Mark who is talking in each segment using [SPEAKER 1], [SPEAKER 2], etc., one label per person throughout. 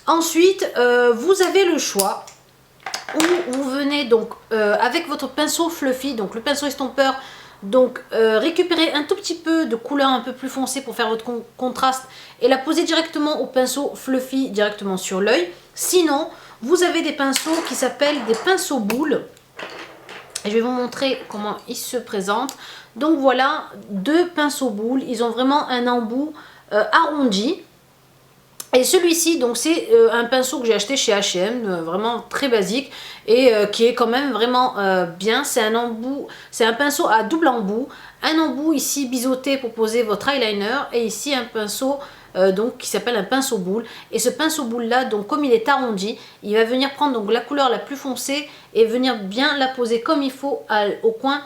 [SPEAKER 1] Ensuite, vous avez le choix où vous venez donc avec votre pinceau fluffy, donc le pinceau estompeur, donc récupérer un tout petit peu de couleur un peu plus foncée pour faire votre contraste et la poser directement au pinceau fluffy directement sur l'œil. Sinon, vous avez des pinceaux qui s'appellent des pinceaux boules. Et je vais vous montrer comment ils se présentent. Donc voilà, deux pinceaux boules. Ils ont vraiment un embout arrondi. Et celui-ci, donc c'est un pinceau que j'ai acheté chez H&M, vraiment très basique et qui est quand même vraiment bien. C'est un embout, c'est un pinceau à double embout, un embout ici biseauté pour poser votre eyeliner et ici un pinceau donc qui s'appelle un pinceau boule. Et ce pinceau boule là, donc comme il est arrondi, il va venir prendre donc la couleur la plus foncée et venir bien la poser comme il faut au coin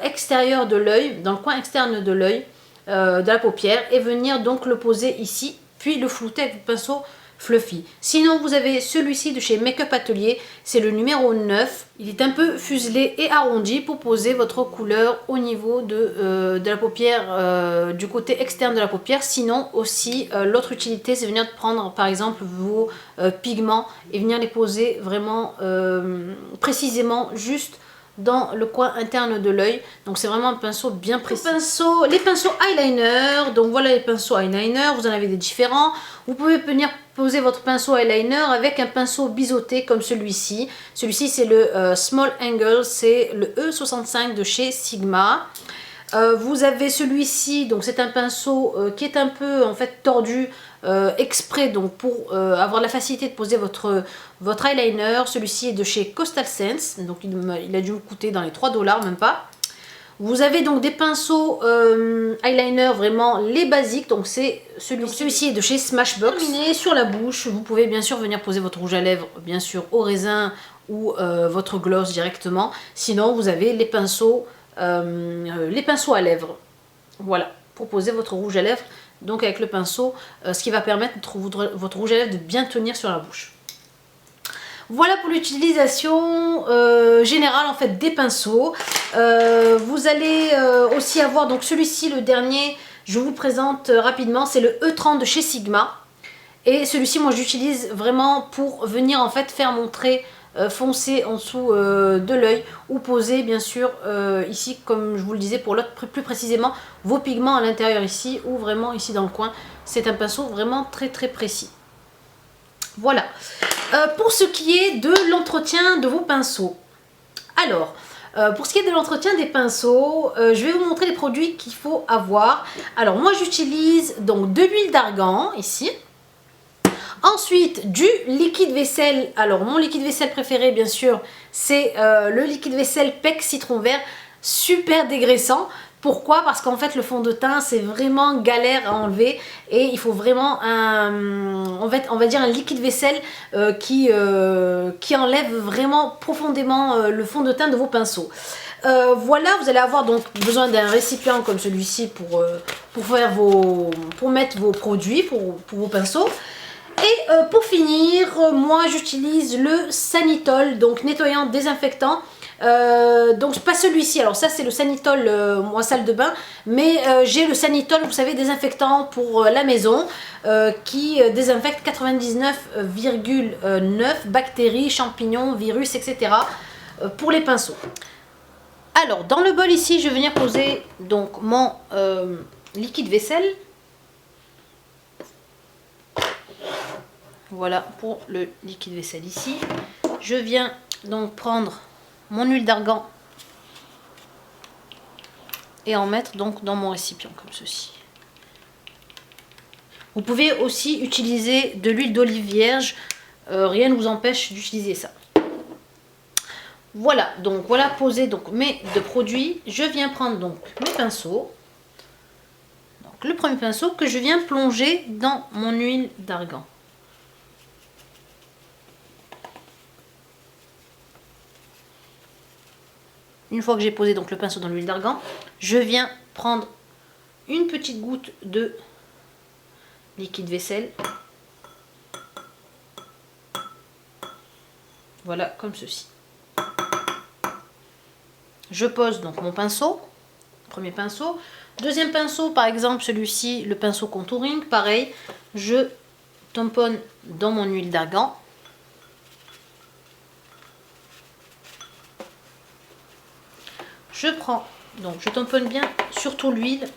[SPEAKER 1] extérieur de l'œil, dans le coin externe de l'œil, de la paupière, et venir donc le poser ici. Puis le flouter avec le pinceau fluffy. Sinon, vous avez celui-ci de chez Make Up Atelier. C'est le numéro 9. Il est un peu fuselé et arrondi pour poser votre couleur au niveau de la paupière, du côté externe de la paupière. Sinon, aussi, l'autre utilité, c'est venir prendre, par exemple, vos pigments et venir les poser vraiment précisément juste dans le coin interne de l'œil. Donc c'est vraiment un pinceau bien précis. Les pinceaux eyeliner, donc voilà les pinceaux eyeliner, vous en avez des différents. Vous pouvez venir poser votre pinceau eyeliner avec un pinceau biseauté comme celui-ci. Celui-ci c'est le Small Angle, c'est le E65 de chez Sigma. Vous avez celui-ci, donc c'est un pinceau qui est un peu en fait tordu exprès donc pour avoir la facilité de poser votre eyeliner. Celui-ci est de chez Coastal Scents, donc il a dû me coûter dans les 3 $, même pas. Vous avez donc des pinceaux eyeliner vraiment les basiques, donc c'est celui-ci est de chez Smashbox. Terminé sur la bouche, vous pouvez bien sûr venir poser votre rouge à lèvres, bien sûr au raisin ou votre gloss directement. Sinon vous avez les pinceaux à lèvres, voilà, pour poser votre rouge à lèvres, donc avec le pinceau, ce qui va permettre votre rouge à lèvres de bien tenir sur la bouche. Voilà pour l'utilisation générale en fait des pinceaux. Vous allez aussi avoir donc celui-ci, le dernier, je vous le présente rapidement, c'est le E30 de chez Sigma. Et celui-ci, moi j'utilise vraiment pour venir en fait faire mon trait foncé en dessous de l'œil, ou poser bien sûr ici, comme je vous le disais pour l'autre, plus précisément vos pigments à l'intérieur ici, ou vraiment ici dans le coin. C'est un pinceau vraiment très très précis. Voilà pour ce qui est de l'entretien de vos pinceaux. Alors pour ce qui est de l'entretien des pinceaux, je vais vous montrer les produits qu'il faut avoir. Alors moi j'utilise donc de l'huile d'argan ici. Ensuite, du liquide vaisselle. Alors, mon liquide vaisselle préféré, bien sûr, c'est le liquide vaisselle PEC citron vert. Super dégraissant. Pourquoi? Parce qu'en fait, le fond de teint, c'est vraiment galère à enlever. Et il faut vraiment on va dire un liquide vaisselle qui enlève vraiment profondément le fond de teint de vos pinceaux. Voilà, vous allez avoir donc besoin d'un récipient comme celui-ci pour mettre vos produits, pour vos pinceaux. Et pour finir, moi j'utilise le Sanitol, donc nettoyant désinfectant. Donc pas celui-ci, alors ça c'est le Sanitol moi salle de bain, mais j'ai le Sanitol, vous savez, désinfectant pour la maison, qui désinfecte 99,9 bactéries, champignons, virus, etc. Pour les pinceaux. Alors dans le bol ici, je vais venir poser donc mon liquide vaisselle. Voilà pour le liquide vaisselle ici. Je viens donc prendre mon huile d'argan et en mettre donc dans mon récipient comme ceci. Vous pouvez aussi utiliser de l'huile d'olive vierge, rien ne vous empêche d'utiliser ça. Voilà, donc voilà posé donc mes deux produits. Je viens prendre donc mes pinceaux. Donc le premier pinceau que je viens plonger dans mon huile d'argan. Une fois que j'ai posé donc le pinceau dans l'huile d'argan, je viens prendre une petite goutte de liquide vaisselle. Voilà, comme ceci. Je pose donc mon pinceau, premier pinceau. Deuxième pinceau, par exemple celui-ci, le pinceau contouring, pareil, je tamponne dans mon huile d'argan. Je prends, donc je tamponne bien, surtout l'huile.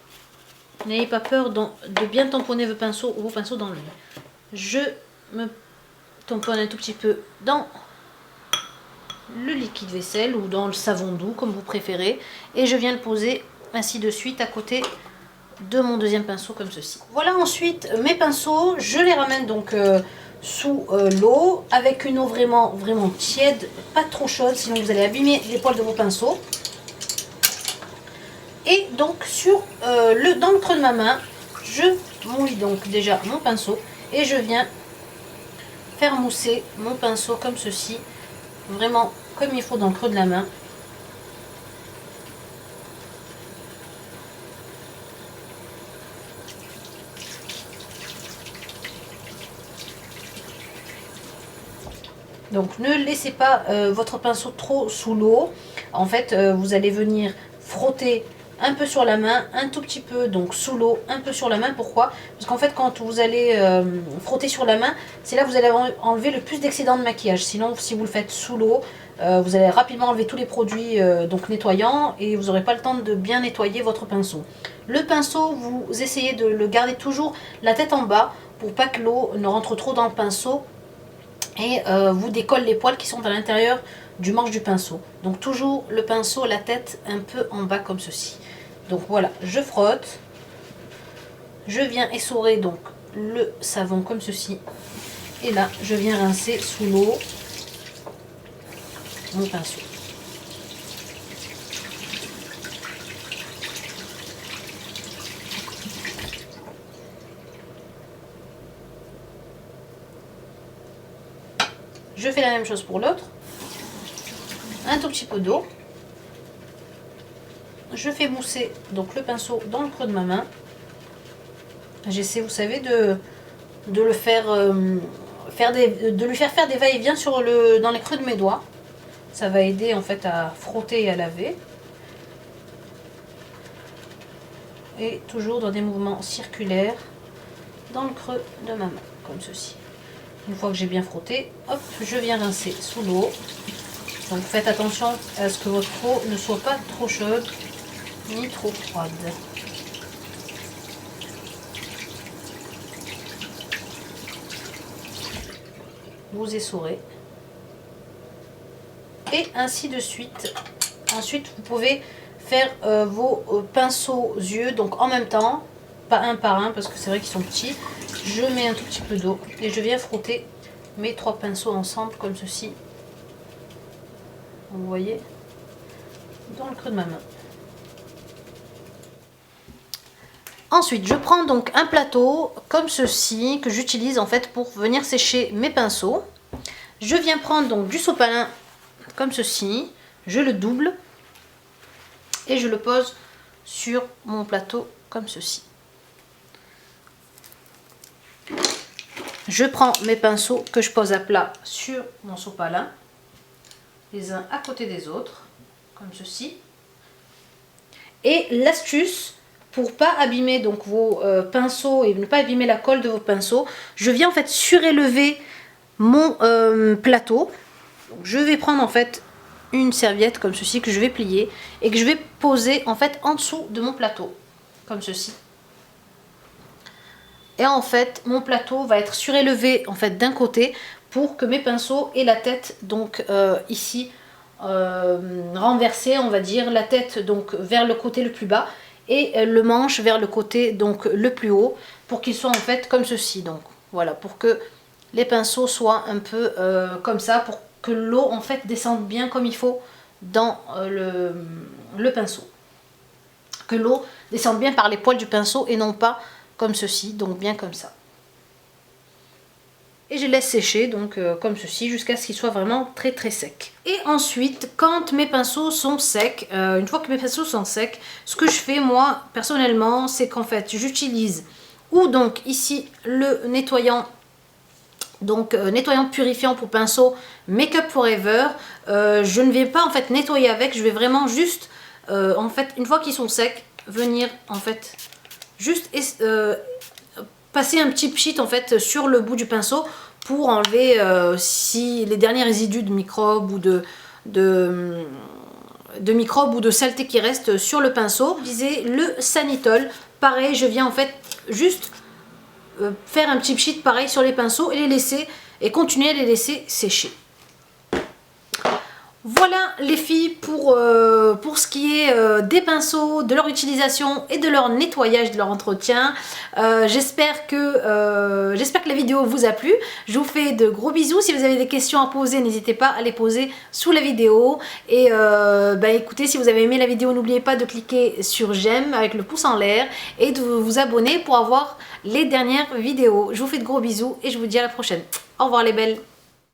[SPEAKER 1] N'ayez pas peur de bien tamponner vos pinceaux dans l'huile. Je me tamponne un tout petit peu dans le liquide vaisselle ou dans le savon doux, comme vous préférez. Et je viens le poser ainsi de suite à côté de mon deuxième pinceau, comme ceci. Voilà ensuite mes pinceaux. Je les ramène donc sous l'eau avec une eau vraiment tiède, pas trop chaude, sinon vous allez abîmer les poils de vos pinceaux. Et donc dans le creux de ma main, je mouille donc déjà mon pinceau et je viens faire mousser mon pinceau comme ceci, vraiment comme il faut dans le creux de la main. Donc ne laissez pas votre pinceau trop sous l'eau. En fait, vous allez venir frotter un peu sur la main, un tout petit peu donc sous l'eau, un peu sur la main. Pourquoi? Parce qu'en fait, quand vous allez frotter sur la main, c'est là que vous allez enlever le plus d'excédent de maquillage. Sinon, si vous le faites sous l'eau, vous allez rapidement enlever tous les produits donc nettoyants et vous n'aurez pas le temps de bien nettoyer votre pinceau. Le pinceau, vous essayez de le garder toujours la tête en bas pour pas que l'eau ne rentre trop dans le pinceau et vous décolle les poils qui sont à l'intérieur du manche du pinceau. Donc toujours le pinceau, la tête un peu en bas comme ceci. Donc voilà, je frotte, je viens essorer donc le savon comme ceci et là je viens rincer sous l'eau mon pinceau. Je fais la même chose pour l'autre. Un tout petit peu d'eau. Je fais mousser donc le pinceau dans le creux de ma main. J'essaie, vous savez, de le faire, de lui faire des va-et-vient dans les creux de mes doigts. Ça va aider en fait à frotter et à laver. Et toujours dans des mouvements circulaires dans le creux de ma main, comme ceci. Une fois que j'ai bien frotté, hop, je viens rincer sous l'eau. Donc faites attention à ce que votre eau ne soit pas trop chaude ni trop froide. Vous essorez. Et ainsi de suite. Ensuite, vous pouvez faire vos pinceaux yeux, donc en même temps, pas un par un parce que c'est vrai qu'ils sont petits. Je mets un tout petit peu d'eau et je viens frotter mes trois pinceaux ensemble comme ceci. Vous voyez, dans le creux de ma main. Ensuite, je prends donc un plateau comme ceci que j'utilise en fait pour venir sécher mes pinceaux. Je viens prendre donc du sopalin comme ceci, je le double et je le pose sur mon plateau comme ceci. Je prends mes pinceaux que je pose à plat sur mon sopalin, les uns à côté des autres, comme ceci. Et l'astuce, pour pas abîmer donc vos pinceaux et ne pas abîmer la colle de vos pinceaux, je viens en fait surélever mon plateau. Donc, je vais prendre en fait une serviette comme ceci que je vais plier et que je vais poser en fait en dessous de mon plateau, comme ceci. Et en fait, mon plateau va être surélevé en fait d'un côté pour que mes pinceaux aient la tête donc ici renversée, on va dire, la tête donc vers le côté le plus bas et le manche vers le côté donc le plus haut pour qu'ils soient en fait comme ceci. Donc voilà, pour que les pinceaux soient un peu comme ça, pour que l'eau en fait descende bien comme il faut dans le pinceau. Que l'eau descende bien par les poils du pinceau et non pas comme ceci, donc bien comme ça. Et je laisse sécher donc comme ceci jusqu'à ce qu'il soit vraiment très sec. Et ensuite, quand mes pinceaux sont secs, une fois que mes pinceaux sont secs, ce que je fais moi personnellement, c'est qu'en fait j'utilise ou donc ici le nettoyant, donc nettoyant purifiant pour pinceau Make Up Forever. Je ne vais pas en fait nettoyer avec, je vais vraiment juste en fait une fois qu'ils sont secs venir en fait juste passer un petit pchit en fait sur le bout du pinceau pour enlever si les derniers résidus de microbes ou de microbes ou de saleté qui restent sur le pinceau. Utiliser le Sanitol. Pareil, je viens en fait juste faire un petit pchit pareil sur les pinceaux et les laisser et continuer à les laisser sécher. Voilà les filles pour ce qui est des pinceaux, de leur utilisation et de leur nettoyage, de leur entretien. J'espère que la vidéo vous a plu. Je vous fais de gros bisous. Si vous avez des questions à poser, n'hésitez pas à les poser sous la vidéo. Et écoutez, si vous avez aimé la vidéo, n'oubliez pas de cliquer sur j'aime avec le pouce en l'air et de vous abonner pour avoir les dernières vidéos. Je vous fais de gros bisous et je vous dis à la prochaine. Au revoir les belles.